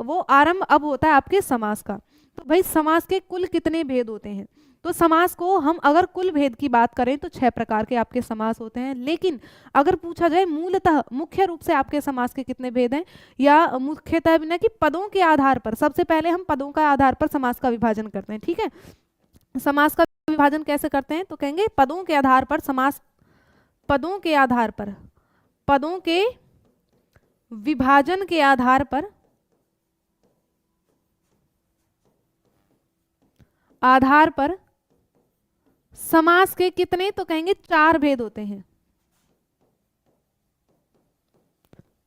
वो आरंभ अब होता है आपके समास का। तो भाई समास के कुल कितने भेद होते हैं? तो समास को हम अगर कुल भेद की बात करें तो 6 प्रकार के आपके समास होते हैं। लेकिन अगर पूछा जाए मूलतः मुख्य रूप से आपके समास के कितने भेद हैं, या मुख्यतः बिना कि पदों के आधार पर, सबसे पहले हम पदों का आधार पर समास का विभाजन करते हैं। ठीक है, समास का विभाजन कैसे करते हैं? तो कहेंगे पदों के आधार पर समास, पदों के आधार पर, पदों के विभाजन के आधार पर, आधार पर समास के कितने? तो कहेंगे 4 भेद होते हैं।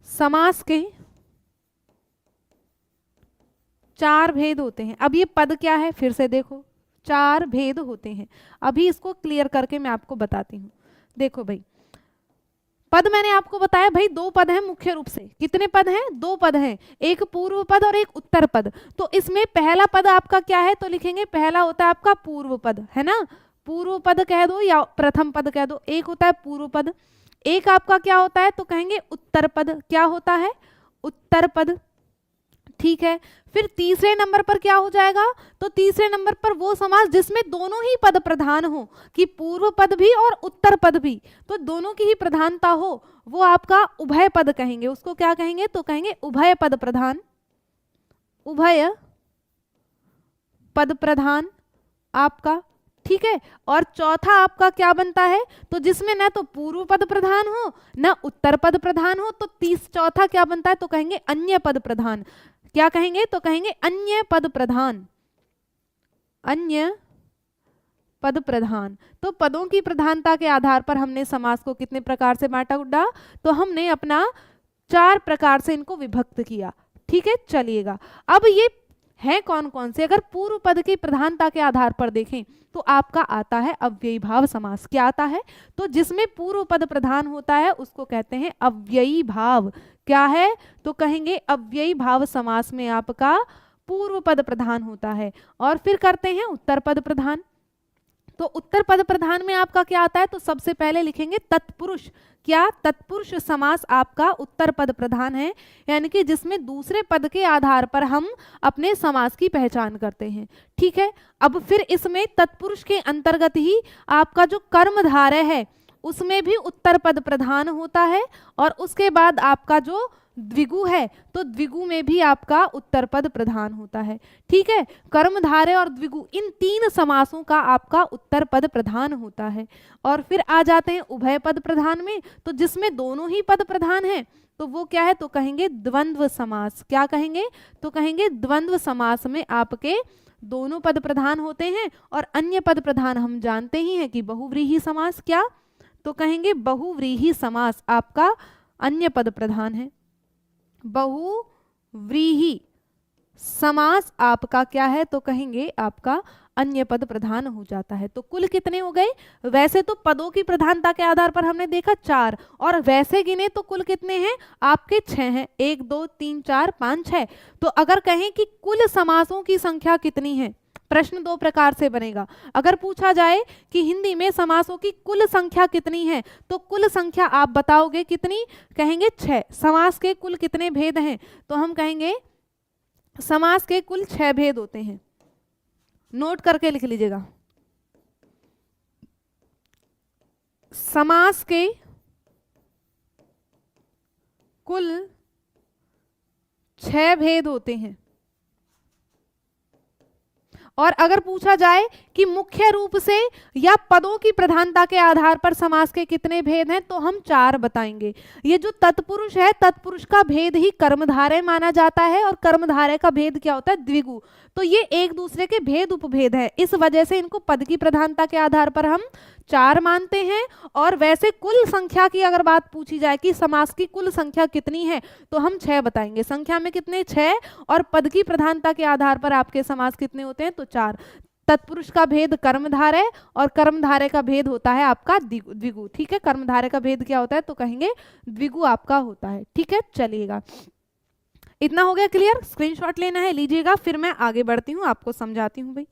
समास के 4 भेद होते हैं। अब ये पद क्या है फिर से देखो, 4 भेद होते हैं। अभी इसको क्लियर करके मैं आपको बताती हूँ। देखो भाई, पद मैंने आपको बताया भाई 2 पद हैं मुख्य रूप से। कितने पद हैं? 2 पद हैं, एक पूर्व पद और एक उत्तर पद। तो इसमें पहला पद आपका क्या है? तो लिखेंगे पहला होता है आपका पूर्व पद, है ना? पूर्व पद कह दो या प्रथम पद कह दो, एक होता है पूर्व पद, एक आपका क्या होता है? तो कहेंगे उत्तर पद। क्या होता है? उत्तर पद। ठीक है, फिर तीसरे नंबर पर क्या हो जाएगा? तो तीसरे नंबर पर वो समास जिसमें दोनों ही पद प्रधान हो, कि पूर्व पद भी और उत्तर पद भी, तो दोनों की ही प्रधानता हो, वो आपका उभय पद कहेंगे। उसको क्या कहेंगे? तो कहेंगे उभय पद प्रधान, उभय पद प्रधान आपका। ठीक है, और चौथा आपका क्या बनता है? तो जिसमें न तो पूर्व पद प्रधान हो न उत्तर पद प्रधान हो, तो चौथा क्या बनता है? तो कहेंगे अन्य पद प्रधान। क्या कहेंगे? तो कहेंगे अन्य पद प्रधान, अन्य पद प्रधान। तो पदों की प्रधानता के आधार पर हमने समास को कितने प्रकार से बांटा गुड्डा? तो हमने अपना 4 प्रकार से इनको विभक्त किया। ठीक है, चलिएगा। अब ये है कौन कौन से? अगर पूर्व पद की प्रधानता के आधार पर देखें तो आपका आता है अव्ययी भाव समास। क्या आता है? तो जिसमें पूर्व पद प्रधान होता है उसको कहते हैं अव्ययी भाव। क्या है? तो कहेंगे अव्ययी भाव समास में आपका पूर्व पद प्रधान होता है। और फिर करते हैं उत्तर पद प्रधान। तो उत्तर पद प्रधान में आपका क्या आता है? तो सबसे पहले लिखेंगे तत्पुरुष। क्या? तत्पुरुष समास आपका उत्तर पद प्रधान है, यानी कि जिसमें दूसरे पद के आधार पर हम अपने समास की पहचान करते हैं। ठीक है, अब फिर इसमें तत्पुरुष के अंतर्गत ही आपका जो कर्मधारय है उसमें भी उत्तर पद प्रधान होता है, और उसके बाद आपका जो द्विगु है तो द्विगु में भी आपका उत्तर पद प्रधान होता है। ठीक है, कर्मधारय और द्विगु इन 3 समासों का आपका उत्तर पद प्रधान होता है। और फिर आ जाते हैं उभय पद प्रधान में, तो जिसमें दोनों ही पद प्रधान हैं तो वो क्या है? तो कहेंगे द्वंद्व समास। क्या कहेंगे? तो कहेंगे द्वंद्व समास में आपके दोनों पद प्रधान होते हैं। और अन्य पद प्रधान हम जानते ही हैं कि बहुव्रीहि समास। क्या? तो कहेंगे बहुव्रीहि समास आपका अन्य पद प्रधान है। बहुव्रीहि समास आपका क्या है? तो कहेंगे आपका अन्य पद प्रधान हो जाता है। तो कुल कितने हो गए? वैसे तो पदों की प्रधानता के आधार पर हमने देखा 4, और वैसे गिने तो कुल कितने हैं आपके? 6 हैं। 1 2 3 4 5 6। तो अगर कहें कि कुल समासों की संख्या कितनी है, प्रश्न 2 प्रकार से बनेगा। अगर पूछा जाए कि हिंदी में समासों की कुल संख्या कितनी है, तो कुल संख्या आप बताओगे कितनी? कहेंगे 6। समास के कुल कितने भेद हैं? तो हम कहेंगे समास के कुल 6 भेद होते हैं। नोट करके लिख लीजिएगा। समास के कुल 6 भेद होते हैं। और अगर पूछा जाए कि मुख्य रूप से या पदों की प्रधानता के आधार पर समास के कितने भेद हैं, तो हम 4 बताएंगे। ये जो तत्पुरुष है, तत्पुरुष का भेद ही कर्मधारय माना जाता है, और कर्मधारय का भेद क्या होता है? द्विगु। तो ये एक दूसरे के भेद उपभेद है, इस वजह से इनको पद की प्रधानता के आधार पर हम 4 मानते हैं। और वैसे कुल संख्या की अगर बात पूछी जाए कि समास की कुल संख्या कितनी है, तो हम 6 बताएंगे। संख्या में कितने? 6। और पद की प्रधानता के आधार पर आपके समास कितने होते हैं? तो 4। तत्पुरुष का भेद कर्मधारय, और कर्मधारय का भेद होता है आपका द्विगु। ठीक है, कर्मधारय का भेद क्या होता है? तो कहेंगे द्विगु आपका होता है। ठीक है, चलिएगा। इतना हो गया क्लियर? स्क्रीनशॉट लेना है लीजिएगा, फिर मैं आगे बढ़ती हूँ, आपको समझाती हूँ भाई।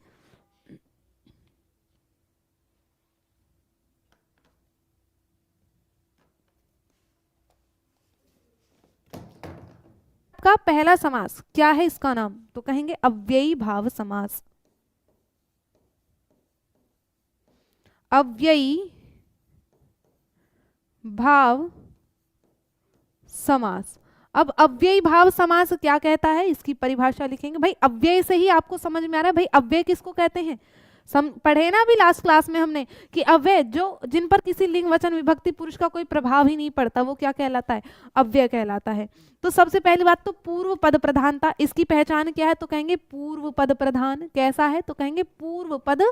आपका पहला समास, क्या है इसका नाम? तो कहेंगे अव्ययी भाव समास। अव्ययी भाव समास। अब अव्ययी भाव समास क्या कहता है, इसकी परिभाषा लिखेंगे। भाई अव्यय से ही आपको समझ में आ रहा है, भाई अव्यय किसको कहते हैं? पढ़े ना भी लास्ट क्लास में हमने कि अव्यय जो जिन पर किसी लिंग वचन विभक्ति पुरुष का कोई प्रभाव ही नहीं पड़ता, वो क्या कहलाता है? अव्यय कहलाता है। तो सबसे पहली बात तो पूर्व पद प्रधानता, इसकी पहचान क्या है? तो कहेंगे पूर्व पद प्रधान। कैसा है? तो कहेंगे पूर्व पद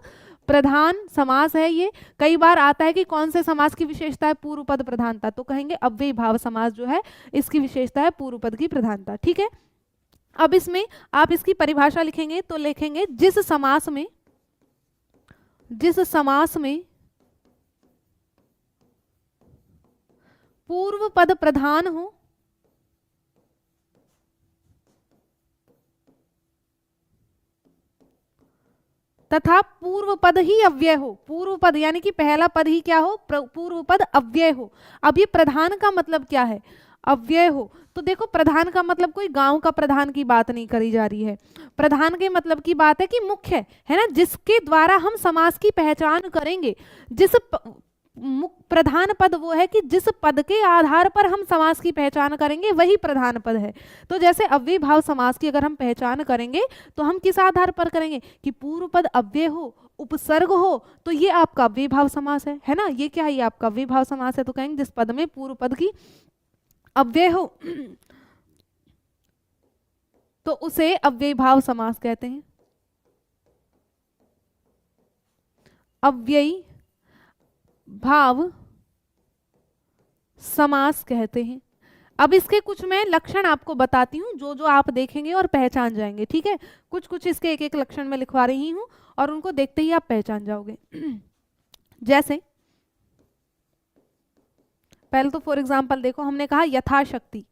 प्रधान समास है ये। कई बार आता है कि कौन से समास की विशेषता है पूर्व पद प्रधानता, तो कहेंगे अव्ययी भाव समास जो है इसकी विशेषता है पूर्व पद की प्रधानता। ठीक है, अब इसमें आप इसकी परिभाषा लिखेंगे तो लिखेंगे जिस समास में पूर्व पद प्रधान हो तथा पूर्व पद ही अव्यय हो। पूर्व पद यानी कि पहला पद ही क्या हो? पूर्व पद अव्यय हो। अब ये प्रधान का मतलब क्या है? अव्यय हो। तो देखो प्रधान का मतलब कोई गांव का प्रधान की बात नहीं करी जा रही है। प्रधान के मतलब की बात है कि मुख्य है ना, जिसके द्वारा हम समास की पहचान करेंगे। जिस प्रधान पद वो है कि जिस पद के आधार पर हम समास की पहचान करेंगे वही प्रधान पद है। तो जैसे अव्ययी भाव समास की अगर हम पहचान करेंगे तो हम किस आधार पर करेंगे कि पूर्व पद अव्यय हो, उपसर्ग हो, तो ये आपका अव्ययी भाव समास है ना। ये क्या है? ये आपका अव्ययी भाव समास है। तो कहेंगे जिस पद में पूर्व पद की अव्यय हो तो उसे अव्ययी भाव समास कहते हैं। अव्ययी भाव समास कहते हैं। अब इसके कुछ मैं लक्षण आपको बताती हूँ जो जो आप देखेंगे और पहचान जाएंगे। ठीक है, कुछ कुछ इसके एक एक लक्षण मैं लिखवा रही हूँ और उनको देखते ही आप पहचान जाओगे। जैसे पहले तो फॉर एग्जाम्पल देखो, हमने कहा यथाशक्ति।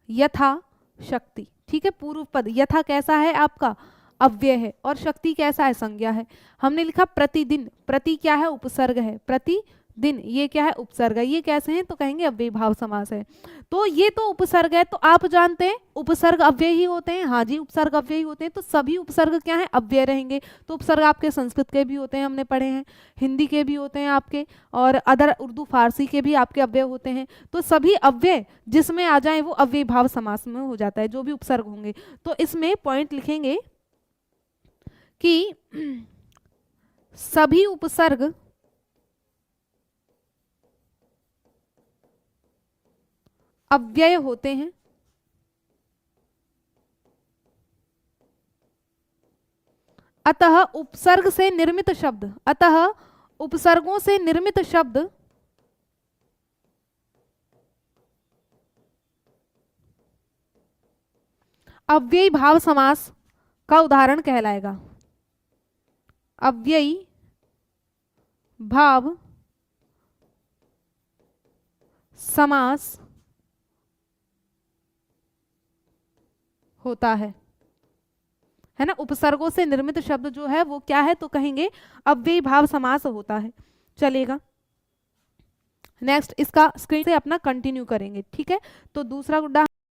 यथाशक्ति, ठीक है, पूर्व पद यथा कैसा है आपका? अव्यय है। और शक्ति कैसा है? संज्ञा है। हमने लिखा प्रतिदिन। प्रति क्या है? उपसर्ग है। प्रतिदिन ये क्या है? उपसर्ग है। ये कैसे हैं? तो कहेंगे अव्ययी भाव समास है। तो ये तो उपसर्ग है, तो आप जानते हैं उपसर्ग अव्यय ही होते हैं। हाँ जी, उपसर्ग अव्यय ही होते हैं। तो सभी उपसर्ग क्या है? अव्यय रहेंगे। तो उपसर्ग आपके संस्कृत के भी होते हैं, हमने पढ़े हैं, हिंदी के भी होते हैं आपके, और अदर उर्दू फारसी के भी आपके अव्यय होते हैं। तो सभी अव्यय जिसमें आ जाए वो अव्ययी भाव समास में हो जाता है, जो भी उपसर्ग होंगे। तो इसमें पॉइंट लिखेंगे कि सभी उपसर्ग अव्यय होते हैं। अतः उपसर्ग से निर्मित शब्द, अतः उपसर्गों से निर्मित शब्द अव्ययी भाव समास का उदाहरण कहलाएगा। अव्ययी भाव समास होता है ना। उपसर्गों से निर्मित शब्द जो है वो क्या है? तो कहेंगे अव्ययी भाव समास होता है। चलेगा, नेक्स्ट इसका स्क्रीन से अपना कंटिन्यू करेंगे। ठीक है, तो दूसरा गुड्डा